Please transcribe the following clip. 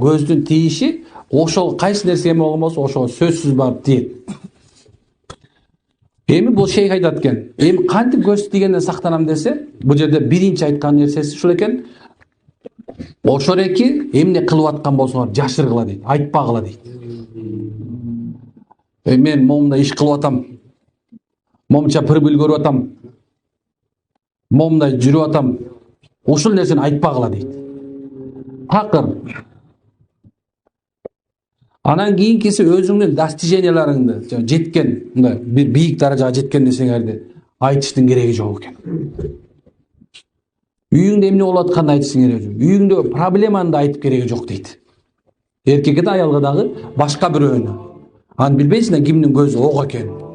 Көздүн тийиши ошол кайсы нерсе эме болсо ошого сөзсүз барып тиет. Эми бул шейх айтат экен. Эми кантип көз тийгенден сактанам десе, бул жерде биринчи айткан нерсеси ушул экен. Ошол эки эмне кылып аткан болсоңор жашыргыла дейт, айтпагыла дейт. Мен момунда иш кылып атам. Момунча пырбыл көрүп атам. Момундай жүрүп атам. Ошол нерсени айтпагыла дейт. Такыр. Анан кийинкиси өзүңдүн достиженияларыңды, жеткен, мындай бир бийик даражага жеткен нерсеңерди айтыштын кереги жок экен. Үйүңдө эмне болуп атканын айтыштын кереги жок. Үйүңдө проблеманы да айтып кереги жок дейт. Эркекке да аялга дагы башка бирөөнү. Аны билбейсиң да кимдин көзү ок экенин.